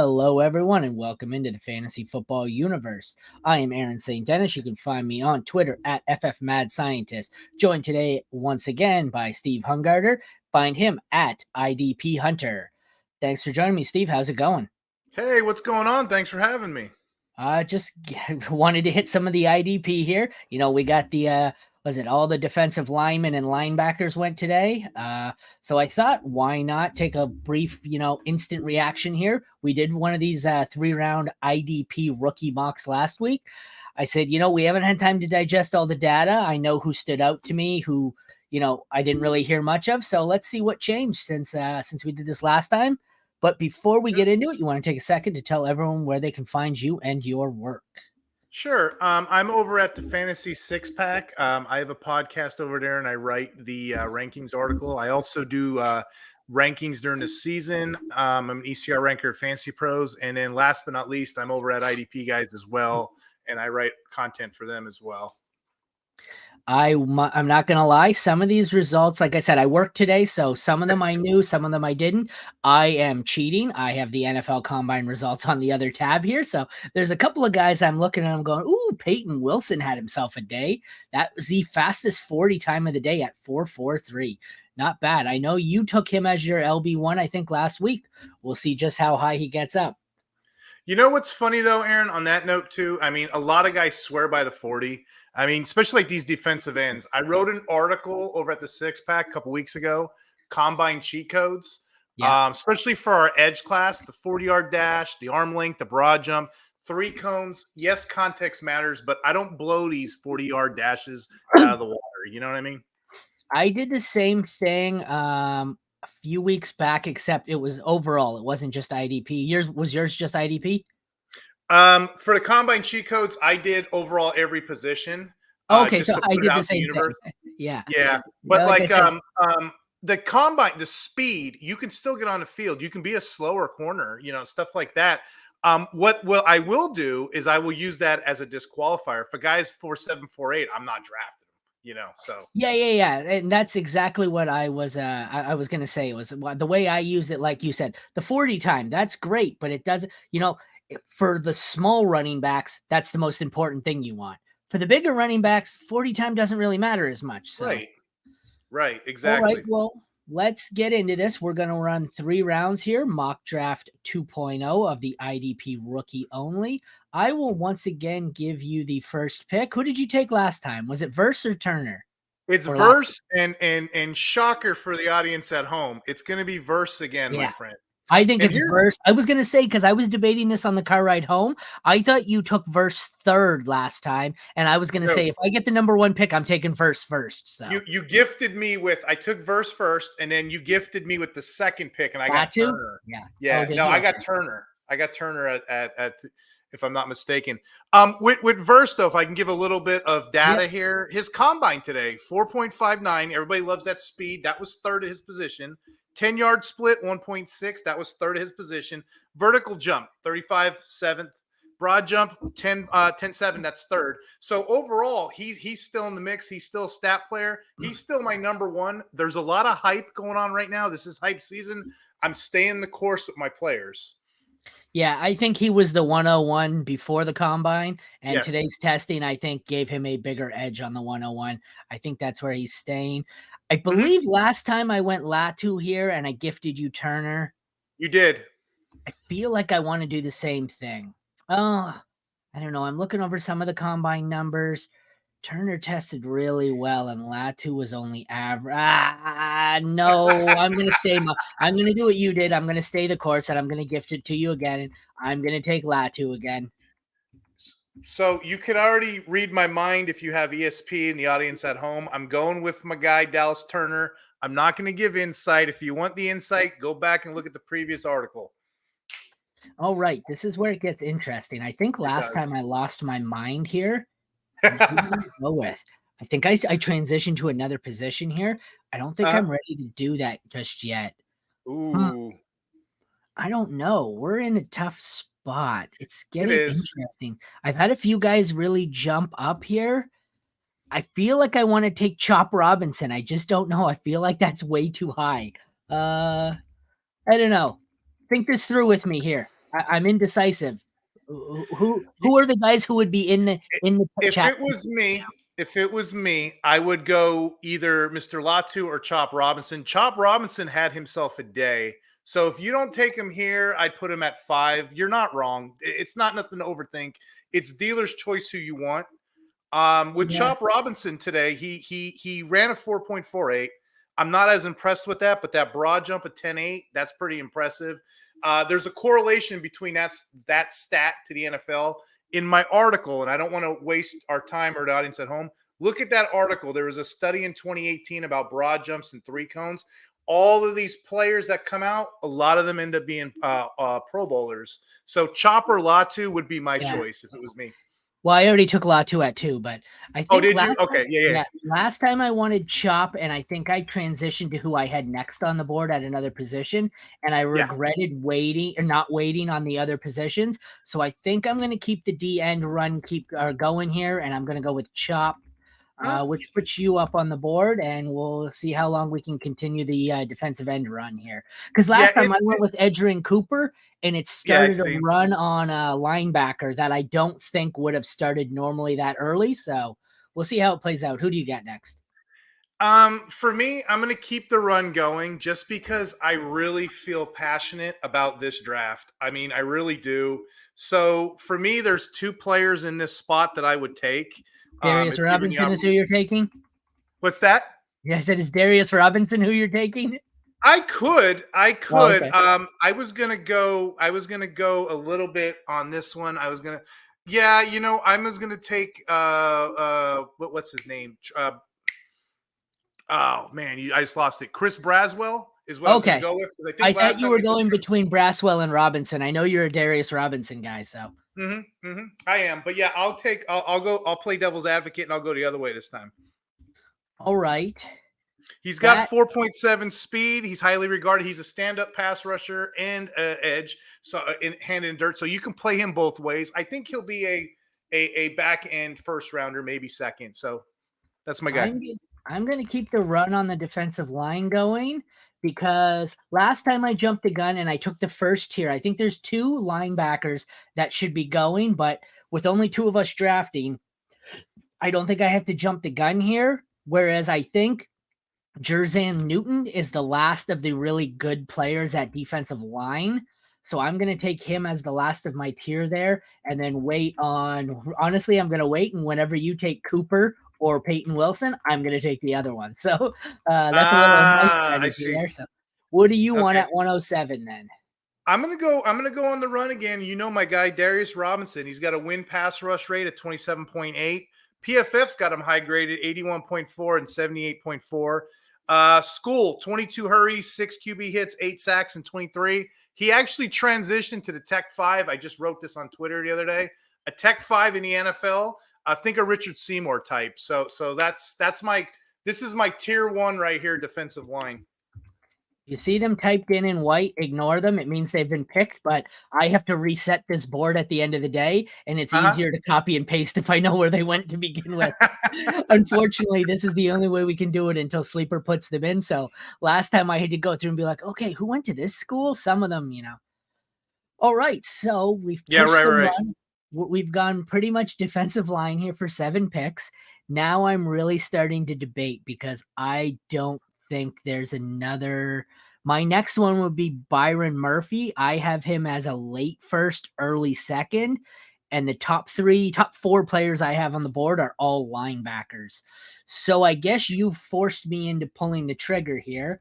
Hello, everyone, and welcome into the Fantasy Football Universe. I am Aaron St. Dennis. You can find me on Twitter at FFMadScientist. Joined today once again by Steve Hungarter. Find him at IDP Hunter. Thanks for joining me, Steve. How's it going? Hey, what's going on? Thanks for having me. Just wanted to hit some of the IDP here. You know, we got the all the defensive linemen and linebackers went today. So I thought, why not take a brief, instant reaction here? We did one of these 3-round IDP rookie mocks last week. I said, we haven't had time to digest all the data. I know who stood out to me, who, I didn't really hear much of. So let's see what changed since we did this last time. But before we get into it, you want to take a second to tell everyone where they can find you and your work. Sure. I'm over at the Fantasy Six Pack. I have a podcast over there, and I write the rankings article. I also do rankings during the season. I'm an ECR ranker at Fantasy Pros. And then last but not least, I'm over at IDP Guys as well, and I write content for them as well. I'm not going to lie. Some of these results, like I said, I worked today, so some of them I knew, some of them I didn't. I am cheating. I have the NFL Combine results on the other tab here. So there's a couple of guys I'm looking at. I'm going, ooh, Payton Wilson had himself a day. That was the fastest 40 time of the day at 4.43. Not bad. I know you took him as your LB1, I think, last week. We'll see just how high he gets up. You know what's funny, though, Aaron, on that note, too? I mean, a lot of guys swear by the 40. I mean, especially like these defensive ends. I wrote an article over at the Six Pack a couple weeks ago, Combine cheat codes, especially for our edge class, the 40-yard dash, the arm length, the broad jump, 3 cones. Yes, context matters, but I don't blow these 40-yard dashes out of the water. You know what I mean? I did the same thing a few weeks back, except it was overall. It wasn't just IDP. Was yours just IDP? For the Combine cheat codes, I did overall every position. Okay, so I did the same thing. Yeah. But the Combine, the speed, you can still get on the field. You can be a slower corner, stuff like that. What I will do is I will use that as a disqualifier for guys 4.7, 4.8. I'm not drafting. So yeah, and that's exactly what I was gonna say. It was the way I used it, like you said, the 40 time, that's great, but it doesn't, for the small running backs, that's the most important thing you want. For the bigger running backs, 40 time doesn't really matter as much. So. Right, exactly. All right, well, let's get into this. We're going to run 3 rounds here, mock draft 2.0 of the IDP rookie only. I will once again give you the first pick. Who did you take last time? Was it Verse or Turner? It's Verse, and shocker for the audience at home, it's going to be Verse again, my friend. I think it's Verse. I was going to say, because I was debating this on the car ride home, I thought you took Verse 3rd last time, and I was going to say, if I get the number 1 pick, I'm taking Verse first. So you gifted me with, I took Verse first, and then you gifted me with the 2nd pick, and I got Turner. I got Turner. I got Turner at if I'm not mistaken. With Verse, though, if I can give a little bit of data here, his Combine today, 4.59. Everybody loves that speed. That was 3rd at his position. 10-yard split, 1.6. That was 3rd at his position. Vertical jump, 35, 7th. Broad jump, 10-7. That's 3rd. So overall, he's still in the mix. He's still a stat player. He's still my number 1. There's a lot of hype going on right now. This is hype season. I'm staying the course with my players. Yeah, I think he was the 101 before the Combine, and today's testing, I think, gave him a bigger edge on the 101. I think that's where he's staying. I believe last time I went Latu here and I gifted you Turner. You did. I feel like I want to do the same thing. Oh, I don't know. I'm looking over some of the Combine numbers. Turner tested really well, and Latu was only average. No, I'm going to stay. I'm going to do what you did. I'm going to stay the course, and I'm going to gift it to you again, and I'm going to take Latu again. So you could already read my mind if you have ESP in the audience at home. I'm going with my guy, Dallas Turner. I'm not going to give insight. If you want the insight, go back and look at the previous article. All right. This is where it gets interesting. I think last time I lost my mind here. Go with. I think I transitioned to another position here. I don't think I'm ready to do that just yet. Ooh. I don't know. We're in a tough spot. It's getting interesting. I've had a few guys really jump up here. I feel like I want to take Chop Robinson. I just don't know. I feel like that's way too high. I don't know. Think this through with me here. I'm indecisive. Who are the guys who would be in the chat? If it was me, I would go either Mr. Latu or Chop Robinson. Chop Robinson had himself a day. So if you don't take him here, I'd put him at 5. You're not wrong. It's not nothing to overthink. It's dealer's choice who you want. With Chop Robinson today, he ran a 4.48. I'm not as impressed with that, but that broad jump at 10.8, that's pretty impressive. There's a correlation between that stat to the NFL. In my article, and I don't want to waste our time or the audience at home, look at that article. There was a study in 2018 about broad jumps and 3 cones. All of these players that come out, a lot of them end up being Pro Bowlers. So Chopper Latu would be my choice if it was me. Well, I already took Latu at 2, but I think did you? Okay, yeah. Last time I wanted Chop, and I think I transitioned to who I had next on the board at another position, and I regretted not waiting on the other positions. So I think I'm going to keep the D end run going here, and I'm going to go with Chop, which puts you up on the board, and we'll see how long we can continue the defensive end run here. Because last time I went with Edgerrin Cooper, and it started a run on a linebacker that I don't think would have started normally that early. So we'll see how it plays out. Who do you got next? For me, I'm going to keep the run going just because I really feel passionate about this draft. I mean, I really do. So for me, there's 2 players in this spot that I would take. Darius Robinson is who you're taking? What's that? Yeah, I said, is Darius Robinson who you're taking? I could. Oh, okay. I was gonna go a little bit on this one. I was gonna take what's his name? Oh man, I just lost it. Kris Braswell is what I was gonna go with. I thought you were going between Braswell and Robinson. I know you're a Darius Robinson guy, so. I am, but yeah, I'll play devil's advocate and I'll go the other way this time. All right. He's got 4.7 speed. He's highly regarded. He's a stand-up pass rusher and edge, so hand in dirt. So you can play him both ways. I think he'll be a back end first rounder, maybe second. So that's my guy. I'm going to keep the run on the defensive line going, because last time I jumped the gun and I took the first tier. I think there's 2 linebackers that should be going, but with only 2 of us drafting, I don't think I have to jump the gun here. Whereas I think Jer'Zhan Newton is the last of the really good players at defensive line. So I'm going to take him as the last of my tier there, and then honestly, I'm going to wait. And whenever you take Cooper or Payton Wilson, I'm going to take the other one. So that's a little nice there. So what do you want at 107 then? I'm gonna go on the run again. You know my guy Darius Robinson. He's got a win pass rush rate at 27.8. PFF's got him high graded 81.4 and 78.4. School 22 hurries, 6 QB hits, 8 sacks, and 23. He actually transitioned to the Tech 5. I just wrote this on Twitter the other day. A Tech 5 in the NFL. Think a Richard Seymour type. So this is my tier 1 right here, defensive line. You see them typed in white, ignore them. It means they've been picked, but I have to reset this board at the end of the day, and it's easier to copy and paste if I know where they went to begin with. Unfortunately, this is the only way we can do it until Sleeper puts them in. So last time I had to go through and be like, okay, who went to this school? Some of them, All right, so we've We've gone pretty much defensive line here for 7 picks. Now I'm really starting to debate because I don't think there's another. My next one would be Byron Murphy. I have him as a late first, early second. And the top 4 players I have on the board are all linebackers. So I guess you forced me into pulling the trigger here.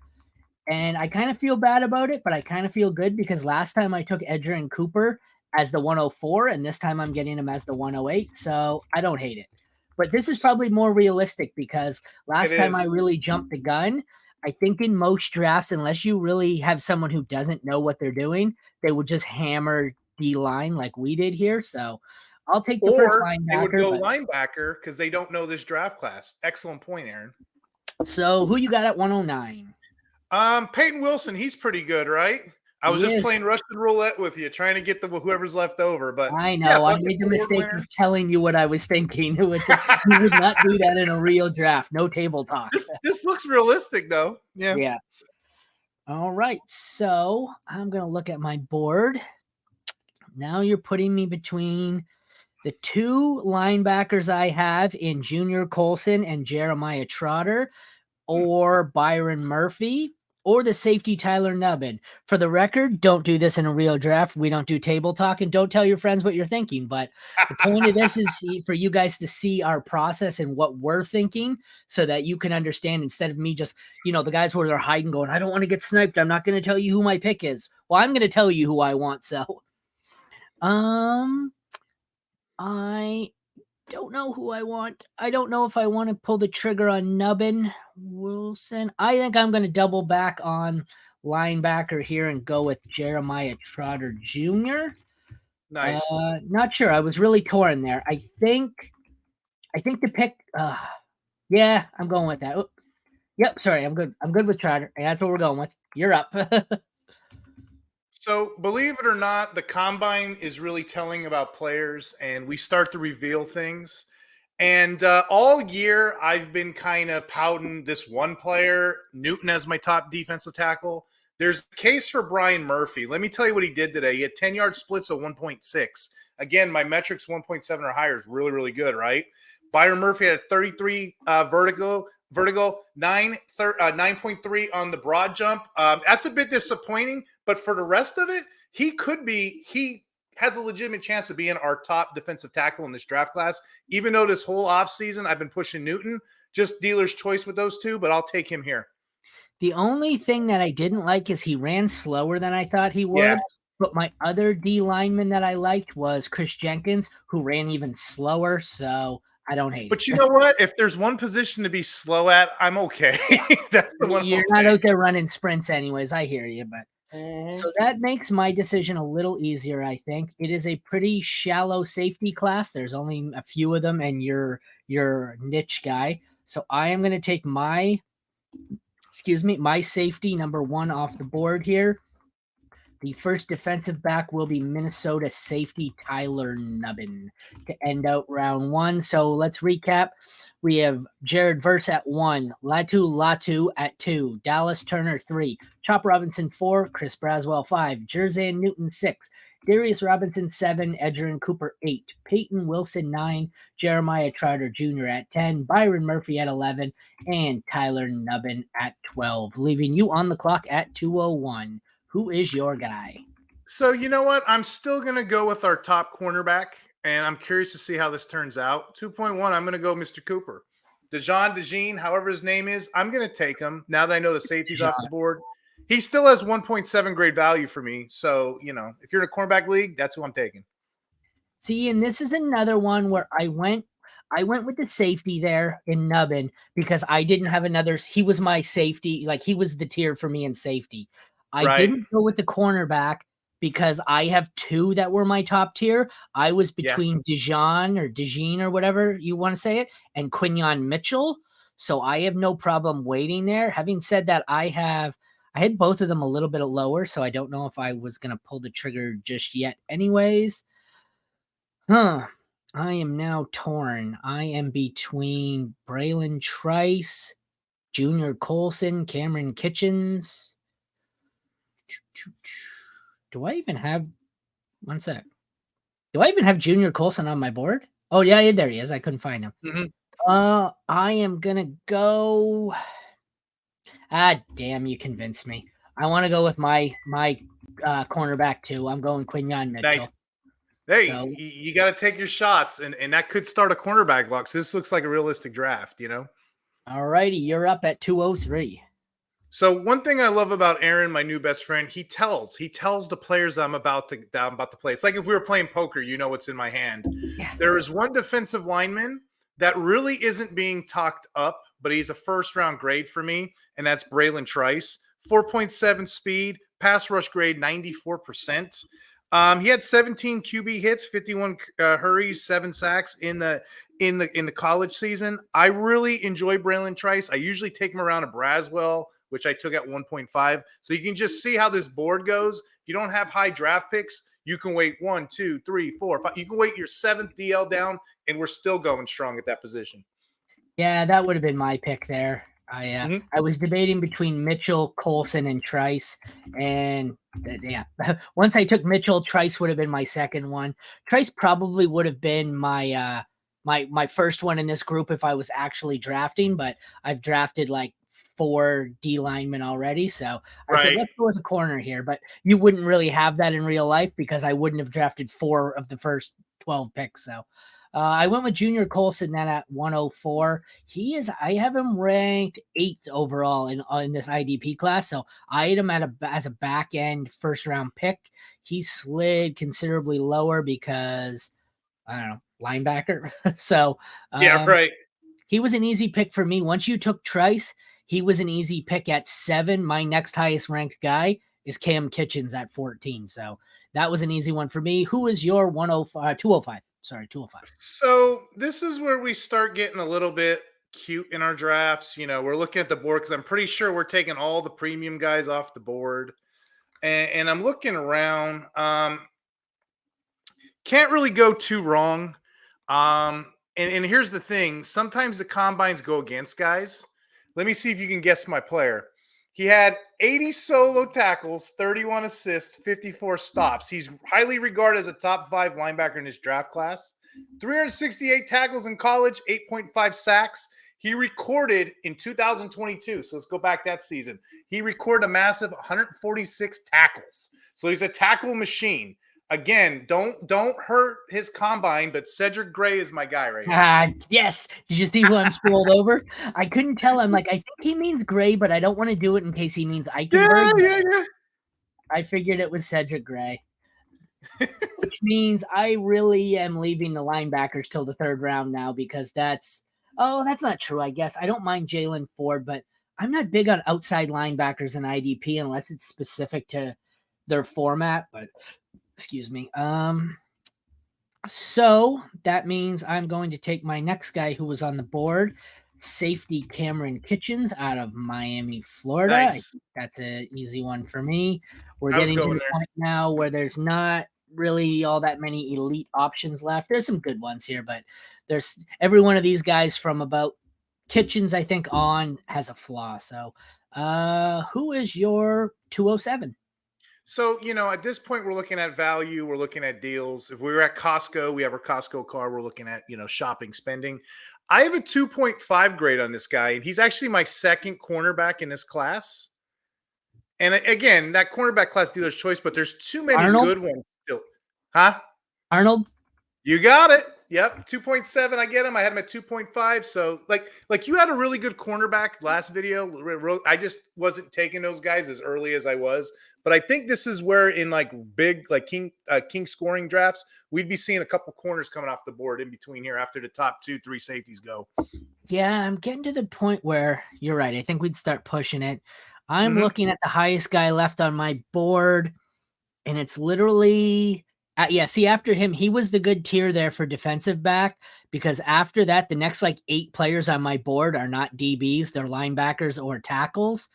And I kind of feel bad about it, but I kind of feel good because last time I took Edgerrin Cooper as the 104, and this time I'm getting him as the 108. So I don't hate it. But this is probably more realistic because last time I really jumped the gun. I think in most drafts, unless you really have someone who doesn't know what they're doing, they would just hammer D-line like we did here. So I'll take the first linebacker. They would go linebacker because they don't know this draft class. Excellent point, Aaron. So who you got at 109? Payton Wilson. He's pretty good, right? I was just playing Russian roulette with you, trying to get whoever's left over. But I know I made the mistake of telling you what I was thinking. You would not do that in a real draft. No table talk. This looks realistic, though. Yeah. Yeah. All right. So I'm gonna look at my board. now you're putting me between the two linebackers I have in Junior Colson and Jeremiah Trotter, or Byron Murphy, or the safety Tyler Nubin. For the record, don't do this in a real draft. We don't do table talk, and don't tell your friends what you're thinking. But the point of this is for you guys to see our process and what we're thinking so that you can understand, instead of me just, the guys where they're hiding going, I don't want to get sniped. I'm not going to tell you who my pick is. Well, I'm going to tell you who I want. So, I don't know who I want. I don't know if I want to pull the trigger on Nubin Wilson. I think I'm going to double back on linebacker here and go with Jeremiah Trotter Jr. Nice. Not sure. I was really torn there. I think the pick. Yeah, I'm going with that. Oops. Yep. Sorry. I'm good. I'm good with Trotter. That's what we're going with. You're up. So believe it or not, the combine is really telling about players, and we start to reveal things. And all year, I've been kind of pouting this one player, Newton, as my top defensive tackle. There's a case for Byron Murphy. Let me tell you what he did today. He had 10-yard splits of 1.6. Again, my metrics 1.7 or higher is really, really good, right? Byron Murphy had a 33 vertical, 9.3 on the broad jump. That's a bit disappointing, but for the rest of it, he has a legitimate chance of being our top defensive tackle in this draft class. Even though this whole offseason I've been pushing Newton, just dealer's choice with those two, but I'll take him here. The only thing that I didn't like is he ran slower than I thought he would. Yeah. But my other D lineman that I liked was Kris Jenkins, who ran even slower. So I don't hate it. But you know what? If there's one position to be slow at, I'm okay. That's the one. You're not out there running sprints anyways. I hear you. But so that makes my decision a little easier, I think. It is a pretty shallow safety class. There's only a few of them, and you're niche guy. So I am going to take my safety number 1 off the board here. The first defensive back will be Minnesota safety Tyler Nubin to end out round 1. So let's recap. We have Jared Verse at 1, Laiatu Latu at 2, Dallas Turner 3, Chop Robinson 4, Chris Braswell 5, Jer'Zhan Newton 6, Darius Robinson 7, Edgerrin Cooper 8, Payton Wilson 9, Jeremiah Trotter Jr. at 10, Byron Murphy at 11, and Tyler Nubin at 12, leaving you on the clock at 2:01. Who is your guy? So you know what? I'm still going to go with our top cornerback, and I'm curious to see how this turns out. 2.1, I'm going to go Mr. Cooper. DeJean, however his name is, I'm going to take him now that I know the safety's off the board. He still has 1.7 grade value for me. So, if you're in a cornerback league, that's who I'm taking. See, and this is another one where I went with the safety there in Nubin because I didn't have another. He was my safety. Like, he was the tier for me in safety. I didn't go with the cornerback because I have 2 that were my top tier. I was between DeJean or whatever you want to say it, and Quinyon Mitchell. So I have no problem waiting there. Having said that, I had both of them a little bit lower, so I don't know if I was going to pull the trigger just yet anyways. I am now torn. I am between Bralen Trice, Junior Colson, Kamren Kinchens. Do I even have one sec? Do I even have Junior Colson on my board? Oh yeah, there he is. I couldn't find him. I am gonna go. Damn! You convinced me. I want to go with my cornerback too. I'm going Quinyon Mitchell. Nice. Hey, so, you got to take your shots, and that could start a cornerback block. So this looks like a realistic draft, All righty, you're up at 2:03. So one thing I love about Aaron, my new best friend, he tells the players that I'm about to play. It's like if we were playing poker, you know what's in my hand. Yeah. There is one defensive lineman that really isn't being talked up, but he's a first-round grade for me, and that's Bralen Trice. 4.7 speed, pass rush grade 94%. He had 17 QB hits, 51 hurries, 7 sacks in the college season. I really enjoy Bralen Trice. I usually take him around a Braswell, which I took at 1.5. So you can just see how this board goes. If you don't have high draft picks, you can wait 1, 2, 3, 4, 5. You can wait your 7th DL down, and we're still going strong at that position. Yeah, that would have been my pick there. I was debating between Mitchell, Colson, and Trice, and once I took Mitchell, Trice would have been my second one. Trice probably would have been my my first one in this group if I was actually drafting, but I've drafted like 4 D linemen already, so I said let's go with a corner here. But you wouldn't really have that in real life because I wouldn't have drafted 4 of the first 12 picks. So I went with Junior Colson then at 104. I have him ranked 8th overall in this IDP class. So I had him as a back end first round pick. He slid considerably lower because I don't know, linebacker. So he was an easy pick for me. Once you took Trice, he was an easy pick at 7. My next highest ranked guy is Kamren Kinchens at 14. So that was an easy one for me. Who is your 205? Sorry, 205. So this is where we start getting a little bit cute in our drafts. We're looking at the board because I'm pretty sure we're taking all the premium guys off the board. And I'm looking around. Can't really go too wrong. And here's the thing. Sometimes the combines go against guys. Let me see if you can guess my player. He had 80 solo tackles, 31 assists, 54 stops. He's highly regarded as a top 5 linebacker in his draft class. 368 tackles in college, 8.5 sacks. He recorded in 2022, so let's go back that season. He recorded a massive 146 tackles. So he's a tackle machine. Again, don't hurt his combine, but Cedric Gray is my guy right here. Yes. Did you see who I'm scrolled over? I couldn't tell. I'm like, I think he means Gray, but I don't want to do it in case he means Eichenberg. Yeah. I figured it was Cedric Gray, which means I really am leaving the linebackers till the 3rd round now because that's not true. I guess I don't mind Jaylon Ford, but I'm not big on outside linebackers in IDP unless it's specific to their format. But excuse me. So that means I'm going to take my next guy who was on the board, safety Kamren Kinchens out of Miami, Florida. Nice. That's an easy one for me. We're getting to the point now where there's not really all that many elite options left. There's some good ones here, but there's every one of these guys from about Kinchens, I think, on has a flaw. So who is your 207? So, at this point, we're looking at value. We're looking at deals. If we were at Costco, we have our Costco card. We're looking at, shopping, spending. I have a 2.5 grade on this guy, and he's actually my second cornerback in this class. And again, that cornerback class dealer's choice, but there's too many good ones still. Huh? Arnold? You got it. Yep, 2.7. I get him. I had him at 2.5. So, like you had a really good cornerback last video. I just wasn't taking those guys as early as I was. But I think this is where in big king scoring drafts, we'd be seeing a couple corners coming off the board in between here after the top 2-3 safeties go. Yeah, I'm getting to the point where you're right. I think we'd start pushing it. I'm looking at the highest guy left on my board, and it's literally see, after him, he was the good tier there for defensive back, because after that, the next 8 players on my board are not DBs, they're linebackers or tackles.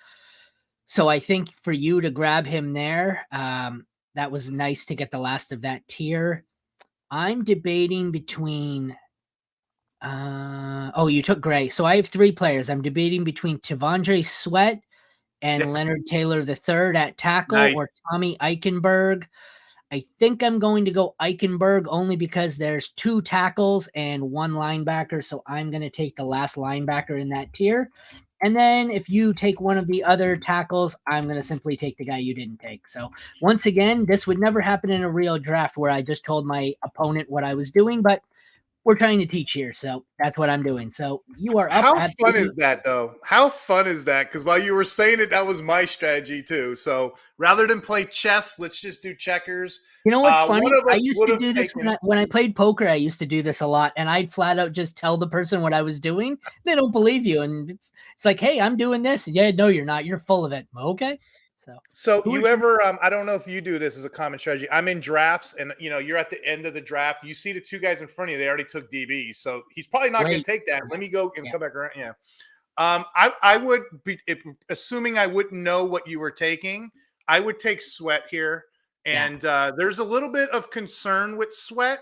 So I think for you to grab him there, that was nice to get the last of that tier. I'm debating between you took Gray. So I have 3 players. I'm debating between T'Vondre Sweat and Leonard Taylor III at tackle, or Tommy Eichenberg. I think I'm going to go Eichenberg only because there's 2 tackles and 1 linebacker. So I'm going to take the last linebacker in that tier. And then if you take one of the other tackles, I'm going to simply take the guy you didn't take. So once again, this would never happen in a real draft where I just told my opponent what I was doing, but we're trying to teach here. So that's what I'm doing. So you are up. How fun is that, though? How fun is that? Because while you were saying it, that was my strategy, too. So rather than play chess, let's just do checkers. You know what's funny? I used to do this when I played poker. I used to do this a lot, and I'd flat out just tell the person what I was doing. They don't believe you, and it's like, hey, I'm doing this. Yeah, no, you're not. You're full of it. Okay. So you ever, I don't know if you do this as a common strategy. I'm in drafts and, you're at the end of the draft. You see the 2 guys in front of you. They already took DB. So he's probably not going to take that. Let me go and come back around. Yeah. I would be, assuming I wouldn't know what you were taking, I would take Sweat here. And there's a little bit of concern with Sweat,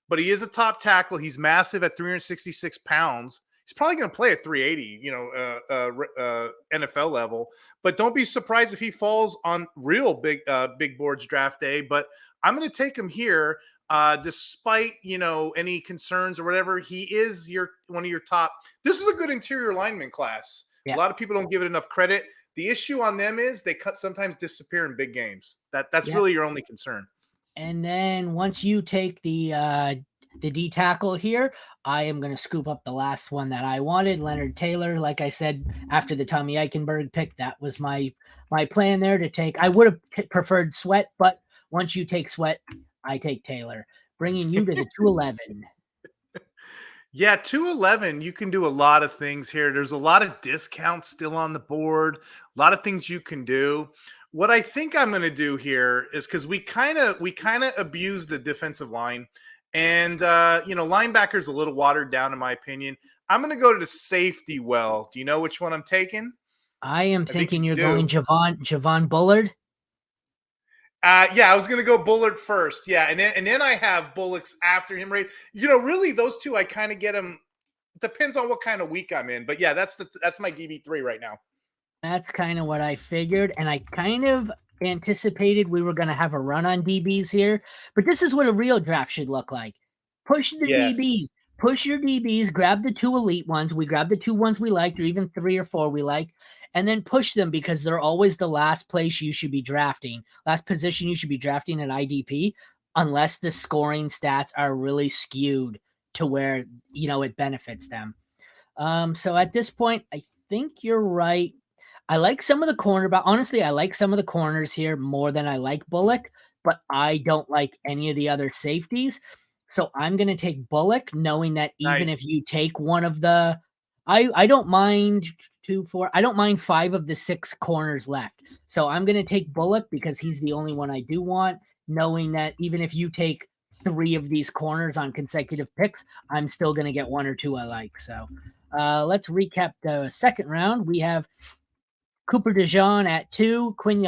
but he is a top tackle. He's massive at 366 pounds. He's probably going to play at 380, NFL level. But don't be surprised if he falls on real big boards draft day. But I'm going to take him here, despite any concerns or whatever. He is one of your top. This is a good interior lineman class. Yeah. A lot of people don't give it enough credit. The issue on them is they sometimes disappear in big games. That's really your only concern. And then once you take the D tackle here, I am going to scoop up the last one that I wanted, Leonard Taylor. Like I said, after the Tommy Eichenberg pick, that was my plan there to take. I would have preferred Sweat, but once you take Sweat, I take Taylor, bringing you to the 211. Yeah, 211, you can do a lot of things here. There's a lot of discounts still on the board, a lot of things you can do. What I think I'm going to do here is, because we kind of abused the defensive line, and linebacker's a little watered down in my opinion. I'm going to go to the safety well. Do you know which one I'm taking? I am thinking you're going Javon Bullard. Yeah, I was going to go Bullard first. Yeah, and then I have Bullock's after him. Right? Really those two I kind of get them. Depends on what kind of week I'm in, but yeah, that's my DB3 right now. That's kind of what I figured, and I kind of anticipated we were going to have a run on DBs here, but this is what a real draft should look like. Push the DBs. Push your DBs, grab the 2 elite ones. We grab the 2 ones we liked, or even 3 or 4 we like, and then push them, because they're always the last place you should be drafting, last position you should be drafting at IDP, unless the scoring stats are really skewed to where, it benefits them. So at this point, I think you're right. I like some of the cornerback. Honestly, I like some of the corners here more than I like Bullock, but I don't like any of the other safeties. So I'm going to take Bullock, knowing that even if you take one of the, I don't mind 2, 4, I don't mind 5 of the 6 corners left. So I'm going to take Bullock because he's the only one I do want, knowing that even if you take 3 of these corners on consecutive picks, I'm still going to get 1 or 2 I like. So let's recap the second round. We have Cooper DeJean at 2, Cooper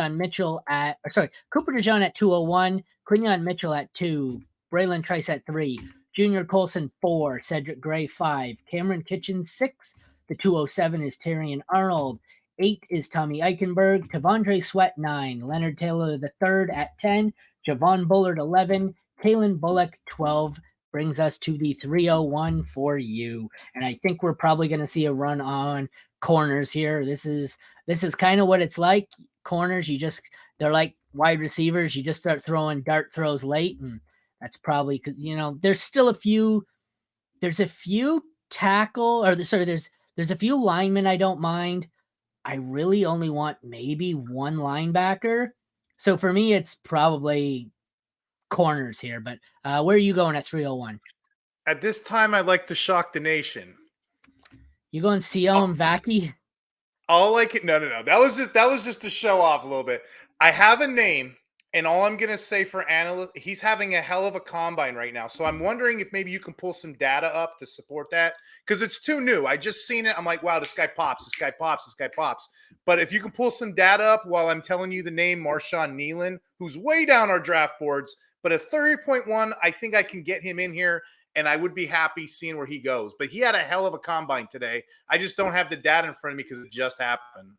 DeJean at 201, Quinyon Mitchell at 2, Bralen Trice at 3, Junior Colson 4, Cedric Gray 5, Kamren Kinchens 6, the 207 is Terrion Arnold, 8 is Tommy Eichenberg, T'Vondre Sweat 9, Leonard Taylor III at 10, Javon Bullard 11, Jaden Bullock 12, brings us to the 301 for you. And I think we're probably going to see a run on corners here. This is kind of what it's like. Corners, they're like wide receivers. You just start throwing dart throws late, and that's probably, there's still a few linemen I don't mind. I really only want maybe 1 linebacker. So for me, it's probably corners here, but where are you going at 301? At this time, I'd like to shock the nation. You going Sione Vaki? All I can no. That was just to show off a little bit. I have a name, and all I'm gonna say for analyst, he's having a hell of a combine right now. So I'm wondering if maybe you can pull some data up to support that, because it's too new. I just seen it. I'm like, wow, this guy pops. But if you can pull some data up while I'm telling you the name Marshawn Kneeland, who's way down our draft boards, but at 30.1, I think I can get him in here, and I would be happy seeing where he goes. But he had a hell of a combine today. I just don't have the data in front of me because it just happened.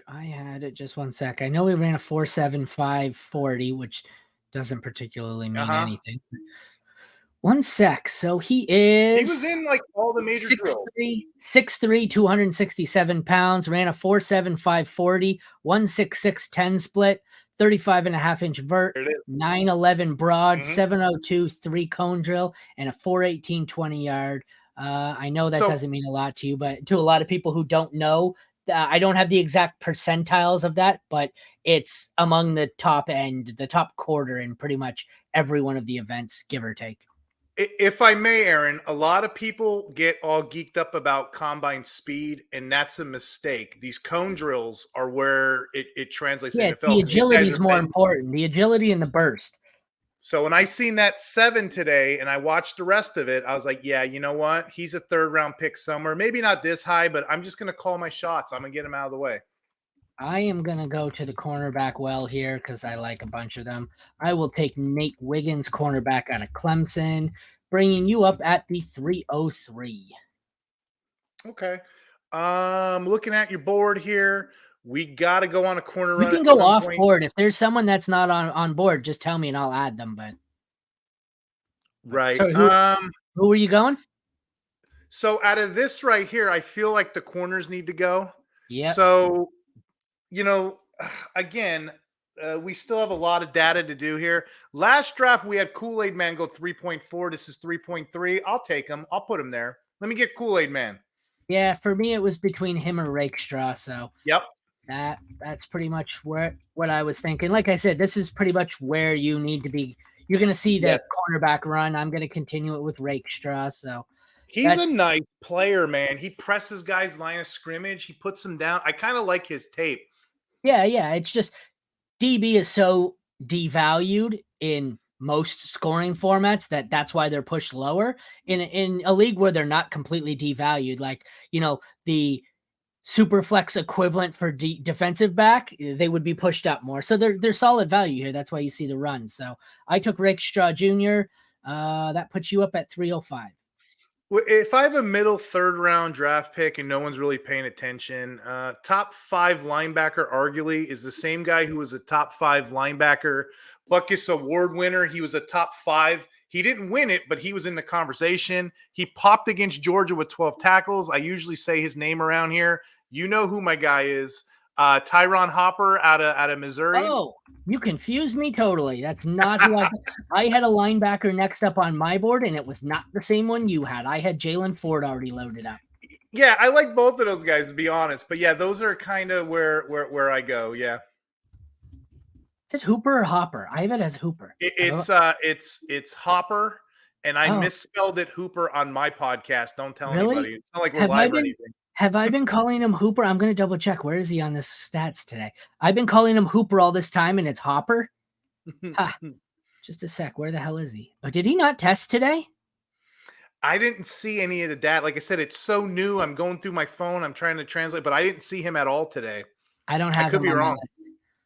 I had it, just 1 sec. I know he ran a 4.75 which doesn't particularly mean anything. 1 sec. So he was in like all the major drills. 6'3", 267 pounds, ran a 4.75 1.66 split, 35.5-inch vert, 9.11 broad, 7.02 3-cone drill, and a 4.18 20-yard. I know that doesn't mean a lot to you, but to a lot of people who don't know, I don't have the exact percentiles of that, but it's among the top end, the top quarter in pretty much every one of the events, give or take. If I may, Aaron, a lot of people get all geeked up about combine speed, and that's a mistake. These cone drills are where it translates to NFL. The agility is more important. The agility and the burst. So when I seen that 7 today and I watched the rest of it, I was like, yeah, you know what? He's a 3rd-round pick somewhere. Maybe not this high, but I'm just going to call my shots. I'm going to get him out of the way. I am going to go to the cornerback well here because I like a bunch of them. I will take Nate Wiggins, cornerback out of Clemson, bringing you up at the 303. Okay. Looking at your board here, we got to go on a corner You run can at go some off point. board. If there's someone that's not on board, just tell me and I'll add them. But Right. So who are you going? So out of this right here, I feel like the corners need to go. Yeah. So, again, we still have a lot of data to do here. Last draft, we had Kool-Aid Man go 3.4. This is 3.3. I'll take him. I'll put him there. Let me get Kool-Aid Man. Yeah, for me, it was between him or Rakestraw. So yep, that's pretty much what I was thinking. Like I said, this is pretty much where you need to be. You're going to see the cornerback run. I'm going to continue it with Rakestraw. So he's a nice player, man. He presses guys line of scrimmage. He puts them down. I kind of like his tape. Yeah. It's just DB is so devalued in most scoring formats that's why they're pushed lower in a league where they're not completely devalued. Like, the super flex equivalent for defensive back, they would be pushed up more. So they're solid value here. That's why you see the run. So I took Rakestraw Jr. That puts you up at 305. If I have a middle third round draft pick and no one's really paying attention, top 5 linebacker arguably is the same guy who was a top 5 linebacker Buckus Award winner. He was a top 5. He didn't win it, but he was in the conversation. He popped against Georgia with 12 tackles. I usually say his name around here. You know who my guy is. Tyron Hopper out of Missouri. Oh, you confused me totally. That's not who I had a linebacker next up on my board, and it was not the same one you had. I had Jaylon Ford already loaded up. Yeah, I like both of those guys, to be honest. But yeah, those are kind of where I go. Yeah. Is it Hooper or Hopper? I have it as Hooper. It's Hopper, and I misspelled it Hooper on my podcast. Don't tell anybody. It's not like we're live or anything. Have I been calling him Hooper? I'm going to double check. Where is he on this stats today? I've been calling him Hooper all this time, and it's Hopper. Just a sec. Where the hell is he? Oh, did he not test today? I didn't see any of the data. Like I said, it's so new. I'm going through my phone. I'm trying to translate, but I didn't see him at all today. I don't have. I could be wrong.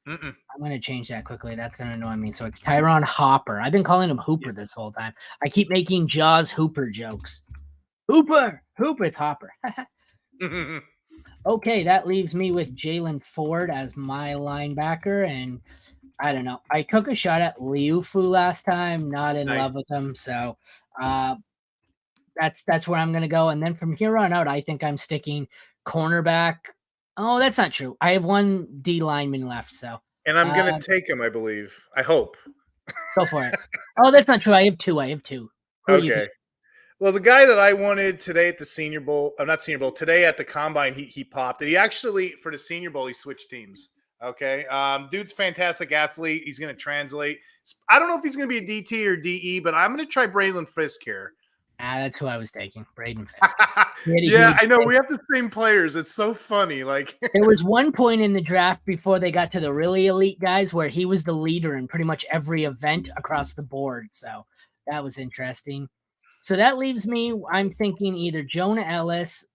I'm going to change that quickly. That's going to annoy me. So it's Tyron Hopper. I've been calling him Hooper this whole time. I keep making Jaws Hooper jokes. Hooper. It's Hopper. Okay, that leaves me with Jaylon Ford as my linebacker, and I don't know. I took a shot at Liufu last time, not in love with him, so that's where I'm going to go. And then from here on out, I think I'm sticking cornerback. Oh, that's not true. I have one D lineman left, so. And I'm going to take him, I believe. I hope. Go for it. Oh, that's not true. I have two. Okay. Well, the guy that I wanted today at the Senior Bowl, not Senior Bowl, today at the Combine, he popped it. He actually, for the Senior Bowl, he switched teams. Okay. Dude's fantastic athlete. He's going to translate. I don't know if he's going to be a DT or DE, but I'm going to try Braden Fiske here. That's who I was taking, Braden Fiske. Yeah, I know. We have the same players. It's so funny. Like there was one point in the draft before they got to the really elite guys where he was the leader in pretty much every event across the board. So that was interesting. So that leaves me, I'm thinking either Jonah Elliss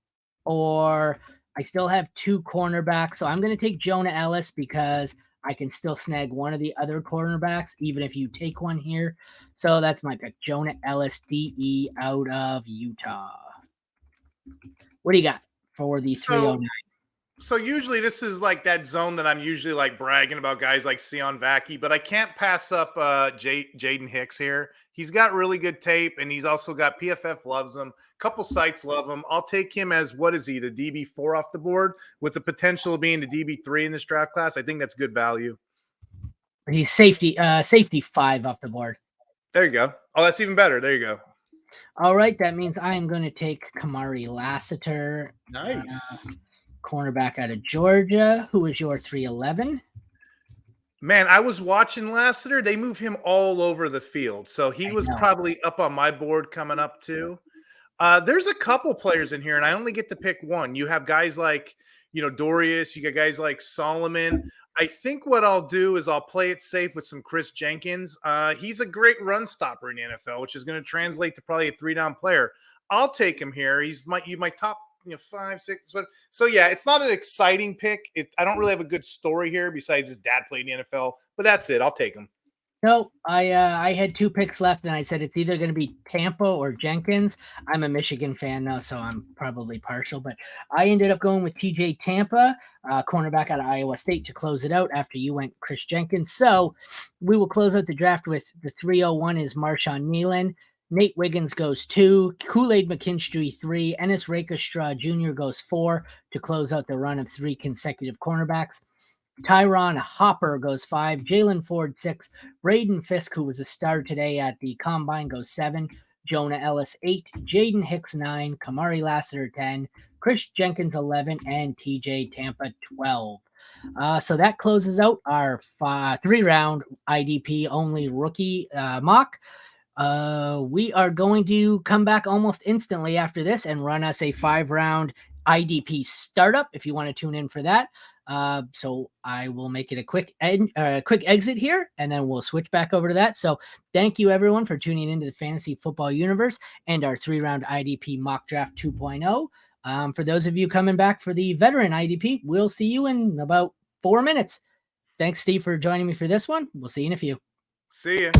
or I still have 2 cornerbacks. So I'm going to take Jonah Elliss because I can still snag one of the other cornerbacks, even if you take one here. So that's my pick, Jonah Elliss, DE out of Utah. What do you got for the 309? So usually this is like that zone that I'm usually like bragging about guys like Sion Vaki, but I can't pass up Jaden Hicks here. He's got really good tape, and he's also got PFF loves him. A couple sites love him. I'll take him as, what is he, the DB4 off the board with the potential of being the DB3 in this draft class. I think that's good value. He's safety 5 off the board. There you go. Oh, that's even better. There you go. All right. That means I am going to take Kamari Lassiter. Nice. Cornerback out of Georgia. Who is your 311? Man, I was watching Lassiter. They move him all over the field. So he was probably up on my board coming up too. There's a couple players in here, and I only get to pick one. You have guys like, Darius. You got guys like Solomon. I think what I'll do is I'll play it safe with some Kris Jenkins. He's a great run stopper in the NFL, which is going to translate to probably a 3-down player. I'll take him here. He's my top 5, 6. So yeah, it's not an exciting pick. I don't really have a good story here besides his dad played in the NFL, but that's it. I'll take him. No, I had 2 picks left, and I said it's either going to be Tampa or Jenkins. I'm a Michigan fan though, so I'm probably partial, but I ended up going with TJ Tampa, cornerback out of Iowa State, to close it out after you went Kris Jenkins. So we will close out the draft with the 301 is Marshawn Kneeland. Nate Wiggins goes 2, Kool-Aid McKinstry 3, Ennis Rakestraw Jr. goes 4 to close out the run of 3 consecutive cornerbacks. Tyron Hopper goes 5, Jaylon Ford 6, Braden Fiske, who was a star today at the Combine, goes 7, Jonah Elliss 8, Jaden Hicks 9, Kamari Lassiter 10, Kris Jenkins 11, and TJ Tampa 12. So that closes out our 3-round IDP only rookie mock. We are going to come back almost instantly after this and run us a 5-round IDP startup if you want to tune in for that. So I will make it a quick exit here, and then we'll switch back over to that. So thank you everyone for tuning into the Fantasy Football Universe and our 3-round IDP mock draft 2.0. For those of you coming back for the veteran IDP, we'll see you in about 4 minutes. Thanks, Steve, for joining me for this one. We'll see you in a few. See ya.